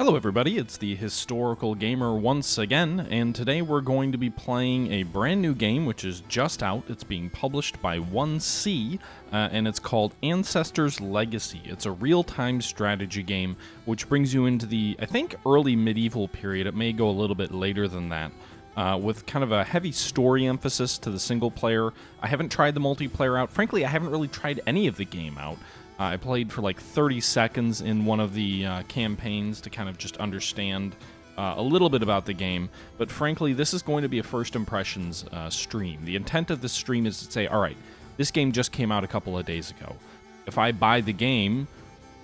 Hello everybody, it's the Historical Gamer once again, and today we're going to be playing a brand new game which is just out. It's being published by 1C, and it's called Ancestors Legacy. It's a real-time strategy game which brings you into the, I think, early medieval period. It may go a little bit later than that. With kind of a heavy story emphasis to the single player. I haven't tried the multiplayer out. Frankly, I haven't really tried any of the game out. I played for like 30 seconds in one of the campaigns to kind of just understand a little bit about the game, but frankly, this is going to be a first impressions stream. The intent of this stream is to say, all right, this game just came out a couple of days ago. If I buy the game,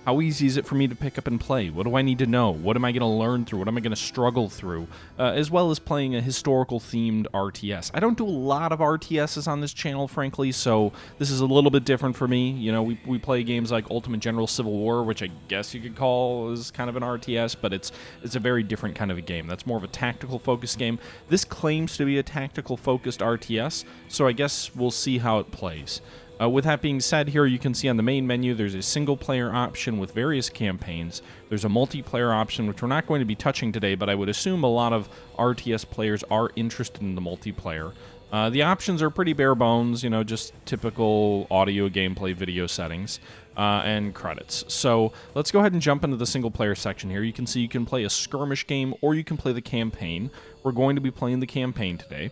how easy is it for me to pick up and play? What do I need to know? What am I going to learn through? What am I going to struggle through? As well as playing a historical-themed RTS. I don't do a lot of RTSs on this channel, frankly, so this is a little bit different for me. You know, we play games like Ultimate General Civil War, which I guess you could call is kind of an RTS, but it's a very different kind of a game. That's more of a tactical-focused game. This claims to be a tactical-focused RTS, so I guess we'll see how it plays. With that being said, here you can see on the main menu there's a single-player option with various campaigns. There's a multiplayer option, which we're not going to be touching today, but I would assume a lot of RTS players are interested in the multiplayer. The options are pretty bare bones, you know, just typical audio gameplay video settings and credits. So let's go ahead and jump into the single-player section here. You can see you can play a skirmish game or you can play the campaign. We're going to be playing the campaign today.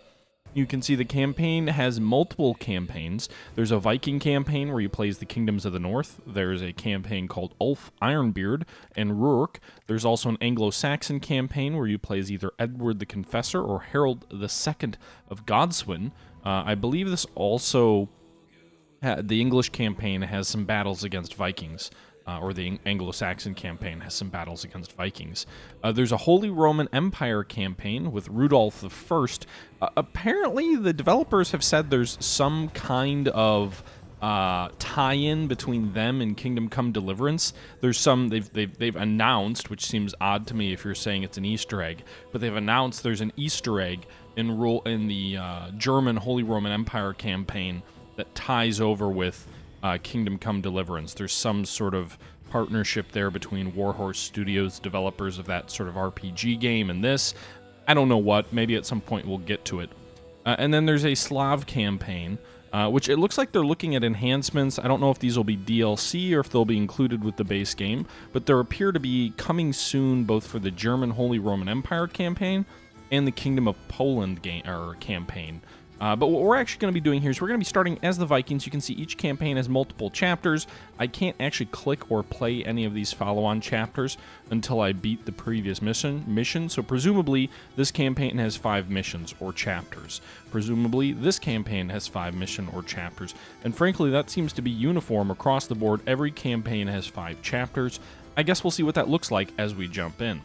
You can see the campaign has multiple campaigns. There's a Viking campaign where you play as the Kingdoms of the North. There's a campaign called Ulf Ironbeard and Rurik. There's also an Anglo-Saxon campaign where you play as either Edward the Confessor or Harold II of Godswin. I believe this also, the English campaign has some battles against Vikings. Or the Anglo-Saxon campaign has some battles against Vikings. There's a Holy Roman Empire campaign with Rudolph I. Apparently, the developers have said there's some kind of tie-in between them and Kingdom Come Deliverance. There's some they've announced, which seems odd to me if you're saying it's an Easter egg, but they've announced there's an Easter egg in the German Holy Roman Empire campaign that ties over with Kingdom Come Deliverance. There's some sort of partnership there between Warhorse Studios, developers of that sort of RPG game, and this. I don't know what. Maybe at some point we'll get to it. And then there's a Slav campaign, which it looks like they're looking at enhancements. I don't know if these will be DLC or if they'll be included with the base game, but there appear to be coming soon both for the German Holy Roman Empire campaign and the Kingdom of Poland campaign. But what we're actually going to be doing here is we're going to be starting as the Vikings. You can see each campaign has multiple chapters. I can't actually click or play any of these follow-on chapters until I beat the previous mission. So presumably this campaign has 5 missions or chapters. Presumably this campaign has 5 mission or chapters. And frankly, that seems to be uniform across the board. Every campaign has 5 chapters. I guess we'll see what that looks like as we jump in.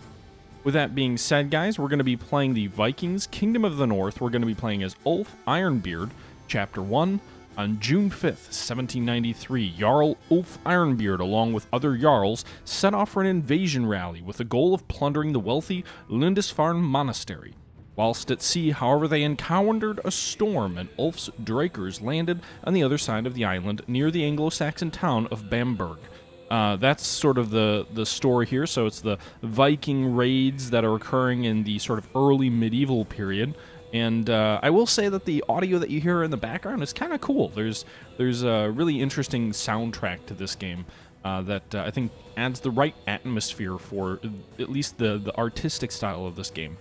With that being said, guys, we're going to be playing the Vikings, Kingdom of the North. We're going to be playing as Ulf Ironbeard, Chapter 1. On June 5th, 1793, Jarl Ulf Ironbeard, along with other Jarls, set off for an invasion rally with the goal of plundering the wealthy Lindisfarne Monastery. Whilst at sea, however, they encountered a storm, and Ulf's Drakers landed on the other side of the island near the Anglo-Saxon town of Bamberg. That's sort of the story here. So it's the Viking raids that are occurring in the sort of early medieval period. And I will say that the audio that you hear in the background is kind of cool. There's a really interesting soundtrack to this game that I think adds the right atmosphere for at least the artistic style of this game.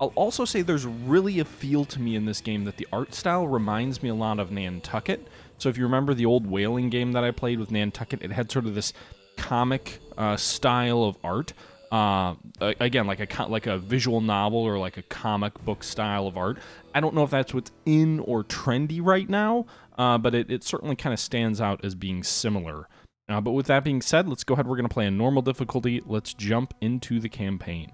I'll also say there's really a feel to me in this game that the art style reminds me a lot of Nantucket. So if you remember the old whaling game that I played with Nantucket, it had sort of this comic style of art. Again, like a visual novel or like a comic book style of art. I don't know if that's what's in or trendy right now, but it certainly kind of stands out as being similar. But with that being said, let's go ahead. We're going to play in normal difficulty. Let's jump into the campaign.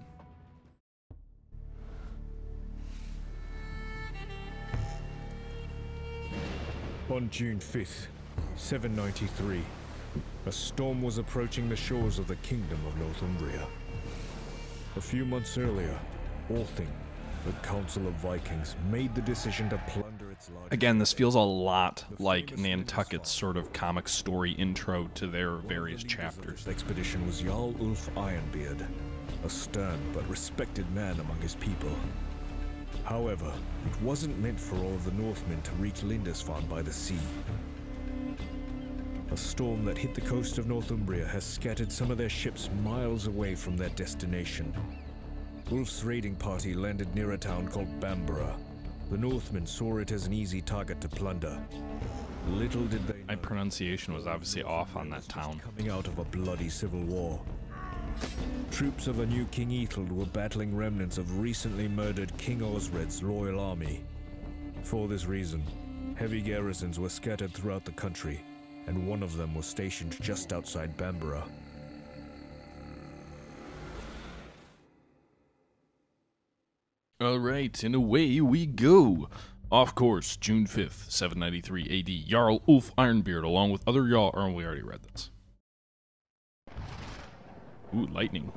On June 5th, 793, a storm was approaching the shores of the Kingdom of Northumbria. A few months earlier, Althing, the Council of Vikings, made the decision to plunder its largest... Again, this feels a lot like Nantucket's sort of comic story intro to their various chapters. This expedition was Jarl Ulf Ironbeard, a stern but respected man among his people. However, it wasn't meant for all of the Northmen to reach Lindisfarne by the sea. A storm that hit the coast of Northumbria has scattered some of their ships miles away from their destination. Ulf's raiding party landed near a town called Bamborough. The Northmen saw it as an easy target to plunder. Little did they know, my pronunciation was obviously off on that town. coming out of a bloody civil war. Troops of a new King Ethelred were battling remnants of recently murdered King Osred's royal army. For this reason, heavy garrisons were scattered throughout the country, and one of them was stationed just outside Bamborough. Alright, and away we go. Off course, June 5th, 793 AD. Jarl Ulf Ironbeard, along with other Jarl... Oh, we already read this. Ooh, lightning.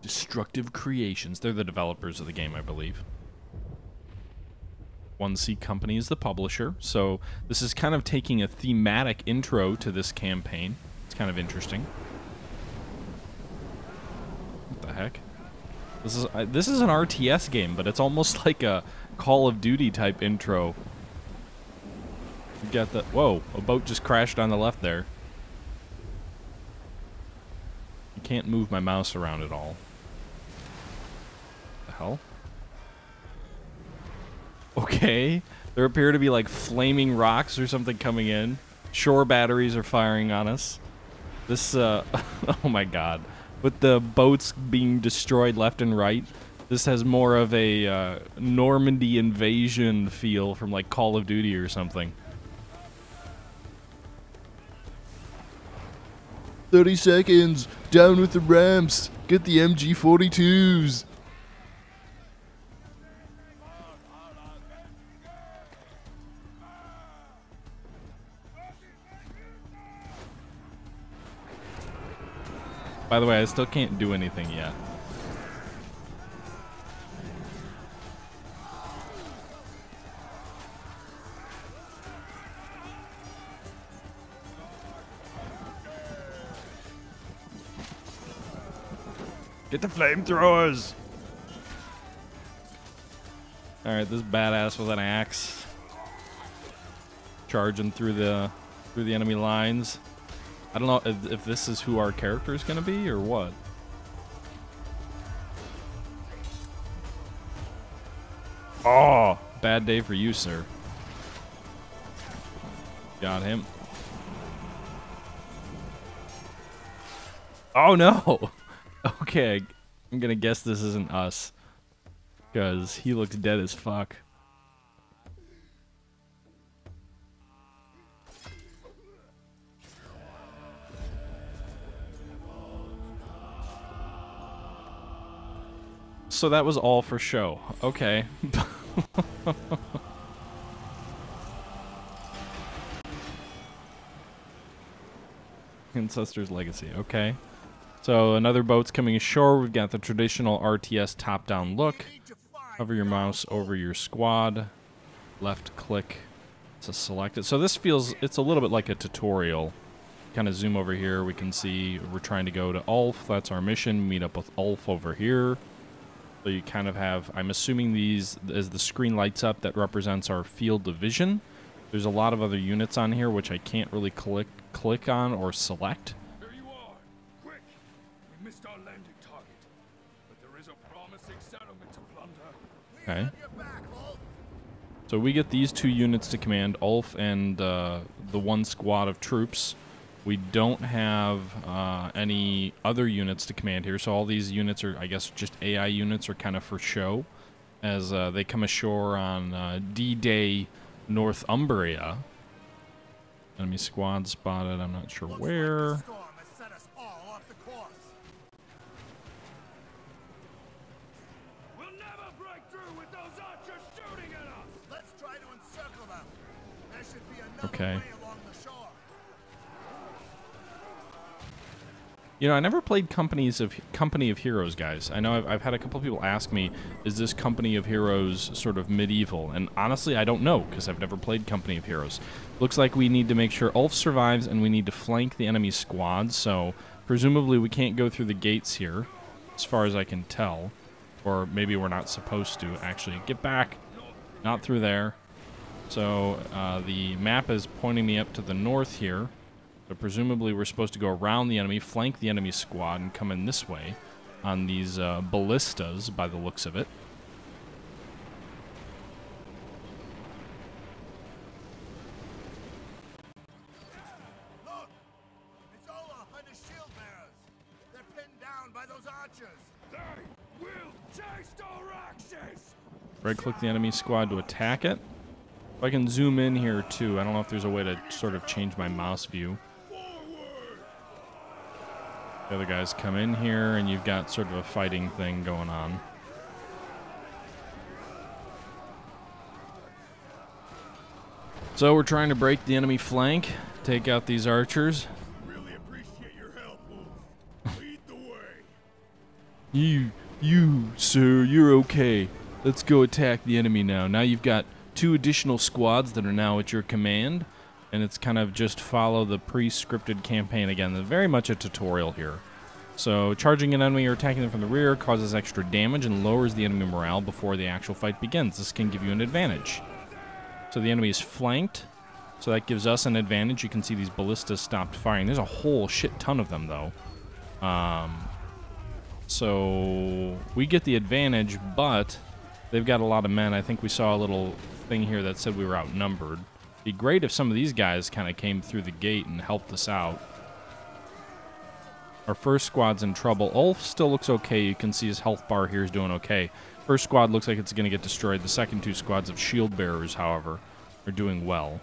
Destructive Creations. They're the developers of the game, I believe. 1C Company is the publisher, so this is kind of taking a thematic intro to this campaign. It's kind of interesting. What the heck? This is an RTS game, but it's almost like a Call of Duty type intro. You got the... Whoa, a boat just crashed on the left there. You can't move my mouse around at all. The hell? Okay. There appear to be like flaming rocks or something coming in. Shore batteries are firing on us. This, oh my god. With the boats being destroyed left and right, this has more of a Normandy invasion feel from like Call of Duty or something. 30 seconds! Down with the ramps! Get the MG42s! By the way, I still can't do anything yet. Get the flamethrowers! Alright, this badass with an axe. Charging through the enemy lines. I don't know if this is who our character is going to be or what. Oh, bad day for you, sir. Got him. Oh, no. Okay, I'm going to guess this isn't us. Because he looks dead as fuck. So that was all for show. Okay. Ancestor's Legacy. Okay. So another boat's coming ashore. We've got the traditional RTS top-down look. Hover your mouse over your squad. Left click to select it. So this feels, it's a little bit like a tutorial. Kind of zoom over here. We can see we're trying to go to Ulf. That's our mission. Meet up with Ulf over here. So you kind of have, I'm assuming these, as the screen lights up, that represents our field of vision. There's a lot of other units on here, which I can't really click on or select. Here you are. Quick. We missed our landing target, but there is a promising settlement to plunder. Okay. So we get these two units to command, Ulf and the one squad of troops. We don't have any other units to command here, so all these units are, I guess, just AI units are kind of for show, as they come ashore on D-Day Northumbria. Enemy squad spotted, I'm not sure where. We'll never break through with those archers shooting at us. Let's try to encircle them. There should be another Okay. way along the shore. You know, I never played Company of Heroes, guys. I know I've had a couple of people ask me, is this Company of Heroes sort of medieval? And honestly, I don't know, because I've never played Company of Heroes. Looks like we need to make sure Ulf survives, and we need to flank the enemy squad, so presumably we can't go through the gates here, as far as I can tell. Or maybe we're not supposed to, actually. Get back! Not through there. So, the map is pointing me up to the north here. So presumably we're supposed to go around the enemy, flank the enemy squad, and come in this way on these ballistas, by the looks of it. Look! It's Olaf and his shield bearers! They're pinned down by those archers! They will taste our axes! Right-click the enemy squad to attack it. If I can zoom in here, too. I don't know if there's a way to sort of change my mouse view. The other guys come in here, and you've got sort of a fighting thing going on. So we're trying to break the enemy flank, take out these archers. Really appreciate your help, Wolf. Lead the way. You, sir, you're okay. Let's go attack the enemy now. Now you've got 2 additional squads that are now at your command. And it's kind of just follow the pre-scripted campaign again. There's very much a tutorial here. So charging an enemy or attacking them from the rear causes extra damage and lowers the enemy morale before the actual fight begins. This can give you an advantage. So the enemy is flanked, so that gives us an advantage. You can see these ballistas stopped firing. There's a whole shit ton of them, though. So we get the advantage, but they've got a lot of men. I think we saw a little thing here that said we were outnumbered. Be great if some of these guys kind of came through the gate and helped us out. Our first squad's in trouble. Ulf still looks okay. You can see his health bar here is doing okay. First squad looks like it's going to get destroyed. The second 2 squads of shield bearers, however, are doing well.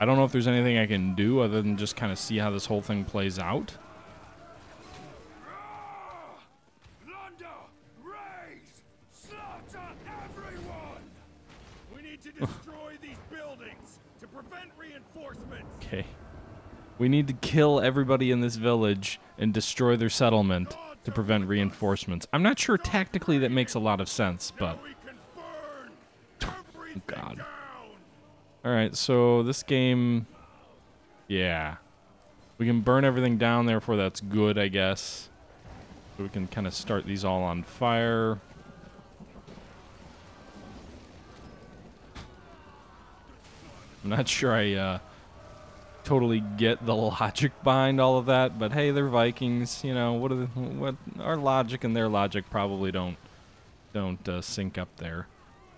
I don't know if there's anything I can do other than just kind of see how this whole thing plays out. Plunder! Raise! Slaughter everyone! We need to destroy these buildings to prevent reinforcements! Okay. We need to kill everybody in this village and destroy their settlement to prevent reinforcements. I'm not sure tactically that makes a lot of sense, but... We can burn everything God. down! Alright, so this game... Yeah. We can burn everything down, therefore that's good, I guess. So we can kind of start these all on fire. I'm not sure I totally get the logic behind all of that, but hey, they're Vikings. You know, what our logic and their logic probably don't sync up there.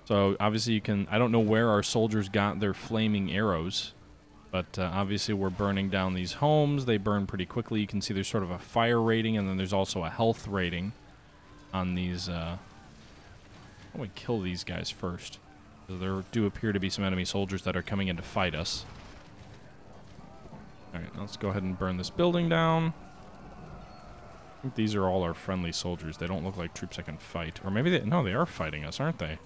So obviously you can. I don't know where our soldiers got their flaming arrows, but obviously we're burning down these homes. They burn pretty quickly. You can see there's sort of a fire rating, and then there's also a health rating on these. Why don't we kill these guys first? So there do appear to be some enemy soldiers that are coming in to fight us. Alright, let's go ahead and burn this building down. I think these are all our friendly soldiers. They don't look like troops that can fight. Or maybe they... No, they are fighting us, aren't they?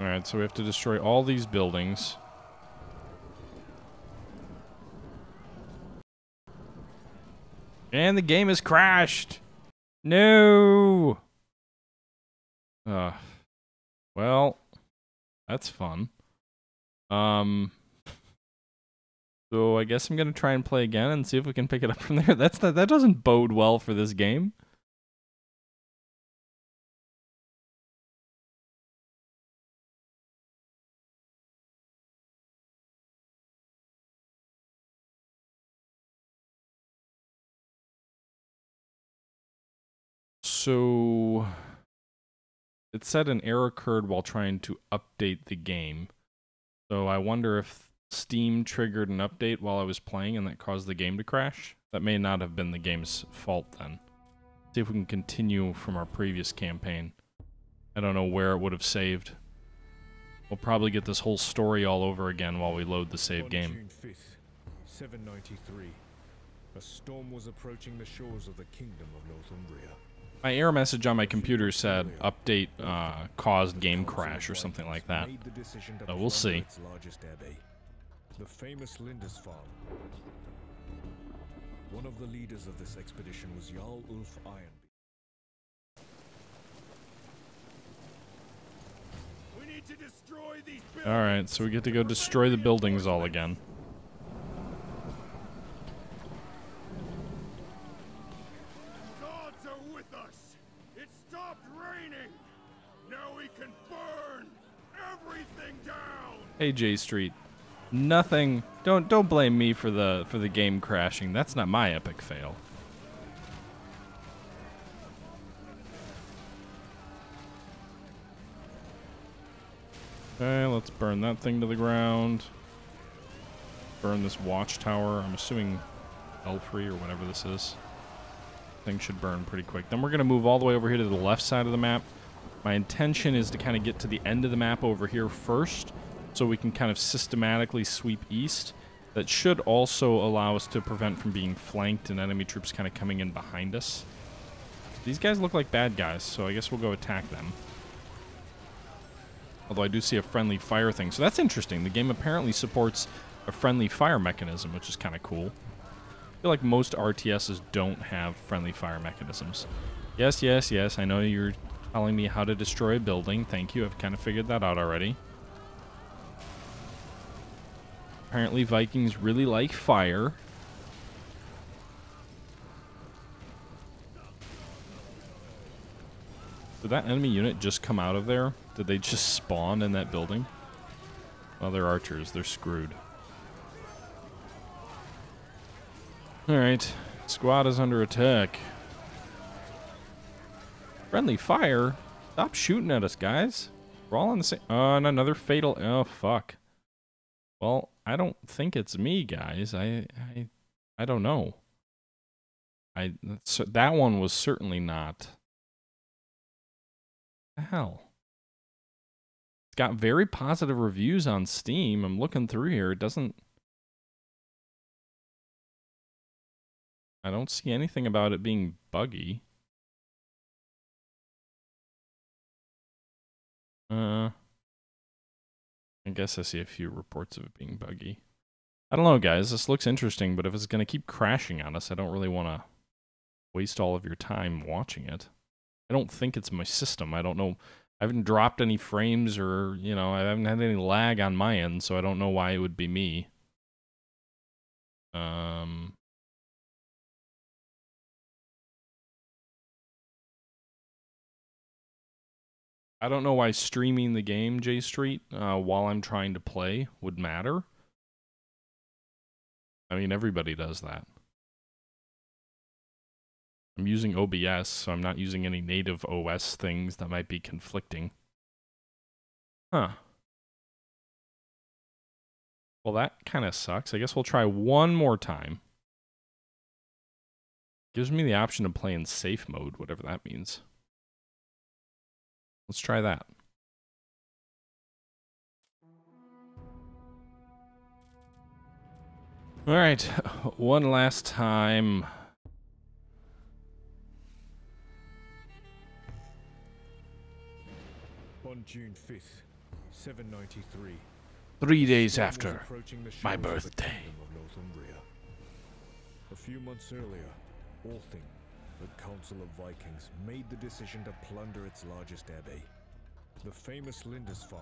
Alright, so we have to destroy all these buildings. And the game has crashed! No! Well, that's fun. So I guess I'm gonna try and play again and see if we can pick it up from there. That doesn't bode well for this game. So it said an error occurred while trying to update the game. So I wonder if Steam triggered an update while I was playing and that caused the game to crash. That may not have been the game's fault then. See if we can continue from our previous campaign. I don't know where it would have saved. We'll probably get this whole story all over again while we load the save game. June 5th, 793. A storm was approaching the shores of the kingdom of Northumbria. My error message on my computer said update caused game crash or something like that. So we'll see. The famous Lindisfarne. One of the leaders of this expedition was Jarl Ulf Ironbeard. We need to destroy these buildings. Alright, so we get to go destroy the buildings all again. Gods are with us. It stopped raining. Now we can burn everything down. Hey, J Street. Nothing. Don't blame me for the game crashing. That's not my epic fail. Okay, let's burn that thing to the ground. Burn this watchtower. I'm assuming Elfrey or whatever this is. Thing should burn pretty quick. Then we're gonna move all the way over here to the left side of the map. My intention is to kind of get to the end of the map over here first, so we can kind of systematically sweep east. That should also allow us to prevent from being flanked and enemy troops kind of coming in behind us. These guys look like bad guys, so I guess we'll go attack them. Although I do see a friendly fire thing, so that's interesting. The game apparently supports a friendly fire mechanism, which is kind of cool. I feel like most RTSs don't have friendly fire mechanisms. Yes, yes, yes, I know you're telling me how to destroy a building. Thank you, I've kind of figured that out already. Apparently Vikings really like fire. Did that enemy unit just come out of there? Did they just spawn in that building? Well, they're archers. They're screwed. Alright. Squad is under attack. Friendly fire? Stop shooting at us, guys. We're all on the same... and another fatal... Oh, fuck. Well, I don't think it's me, guys. I don't know. That one was certainly not. What the hell? It's got very positive reviews on Steam. I'm looking through here. It doesn't... I don't see anything about it being buggy. I guess I see a few reports of it being buggy. I don't know, guys. This looks interesting, but if it's going to keep crashing on us, I don't really want to waste all of your time watching it. I don't think it's my system. I don't know. I haven't dropped any frames or, you know, I haven't had any lag on my end, so I don't know why it would be me. I don't know why streaming the game, J Street, while I'm trying to play would matter. I mean, everybody does that. I'm using OBS, so I'm not using any native OS things that might be conflicting. Huh. Well, that kind of sucks. I guess we'll try one more time. Gives me the option to play in safe mode, whatever that means. Let's try that. All right, one last time. On June 5th, 793. 3 days after my birthday. A few months earlier, Althing, the Council of Vikings, made the decision to plunder its largest abbey, the famous Lindisfarne.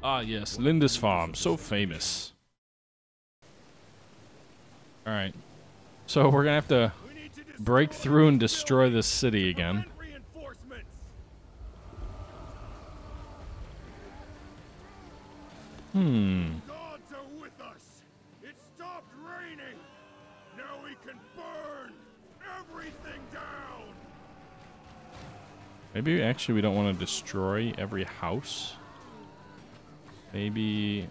Ah, yes, Lindisfarne, so famous. Alright, so we're gonna have to break through and destroy this city again. Gods are with us. It stopped raining. Now we can burn everything down. Maybe actually we don't want to destroy every house. Maybe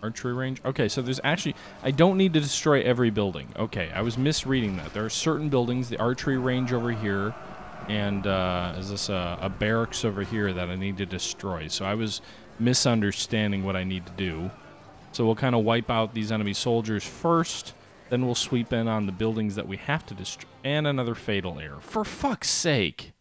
archery range. Okay, so there's actually... I don't need to destroy every building. Okay, I was misreading that. There are certain buildings, the archery range over here, and is this a barracks over here that I need to destroy. So I was misunderstanding what I need to do. So we'll kind of wipe out these enemy soldiers first, Then we'll sweep in on the buildings that we have to destroy. And another fatal error. For fuck's sake!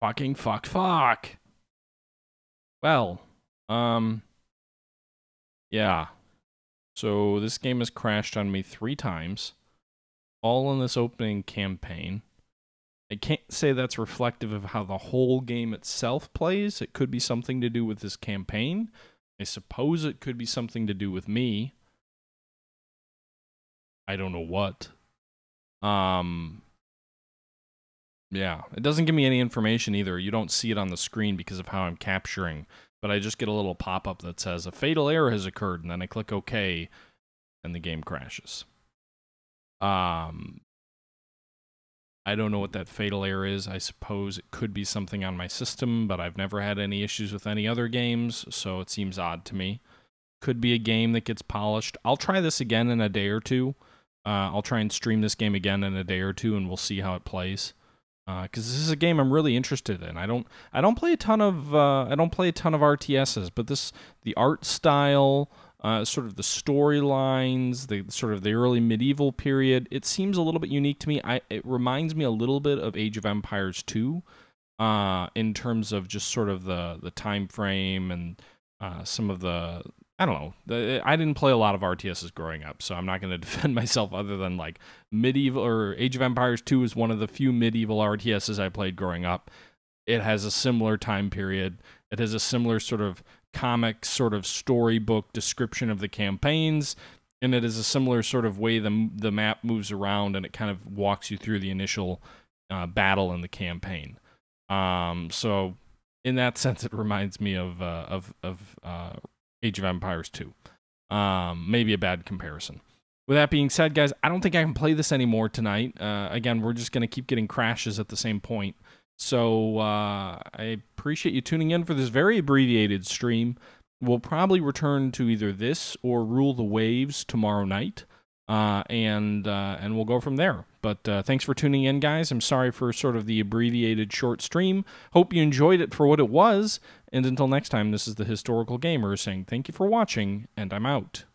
Fucking fuck. Well, yeah. So this game has crashed on me 3 times, all in this opening campaign. I can't say that's reflective of how the whole game itself plays. It could be something to do with this campaign. I suppose it could be something to do with me. I don't know what. Yeah, it doesn't give me any information either. You don't see it on the screen because of how I'm capturing, but I just get a little pop-up that says a fatal error has occurred, and then I click OK, and the game crashes. I don't know what that fatal error is. I suppose it could be something on my system, but I've never had any issues with any other games, so it seems odd to me. Could be a game that gets polished. I'll try this again in a day or two. I'll try and stream this game again in a day or two, and we'll see how it plays. Because this is a game I'm really interested in. I don't play a ton of RTSs, but the art style, sort of the storylines, the early medieval period, it seems a little bit unique to me. It reminds me a little bit of Age of Empires 2, in terms of just sort of the time frame and some of the. I don't know. I didn't play a lot of RTSs growing up, so I'm not going to defend myself other than like medieval or Age of Empires 2 is one of the few medieval RTSs I played growing up. It has a similar time period. It has a similar sort of comic sort of storybook description of the campaigns, and it is a similar sort of way the map moves around, and it kind of walks you through the initial battle in the campaign. So in that sense, it reminds me of Age of Empires 2. Maybe a bad comparison. With that being said, guys, I don't think I can play this anymore tonight. Again, we're just going to keep getting crashes at the same point. So I appreciate you tuning in for this very abbreviated stream. We'll probably return to either this or Rule the Waves tomorrow night. And we'll go from there. But thanks for tuning in, guys. I'm sorry for sort of the abbreviated short stream. Hope you enjoyed it for what it was. And until next time, this is the Historical Gamer saying thank you for watching, and I'm out.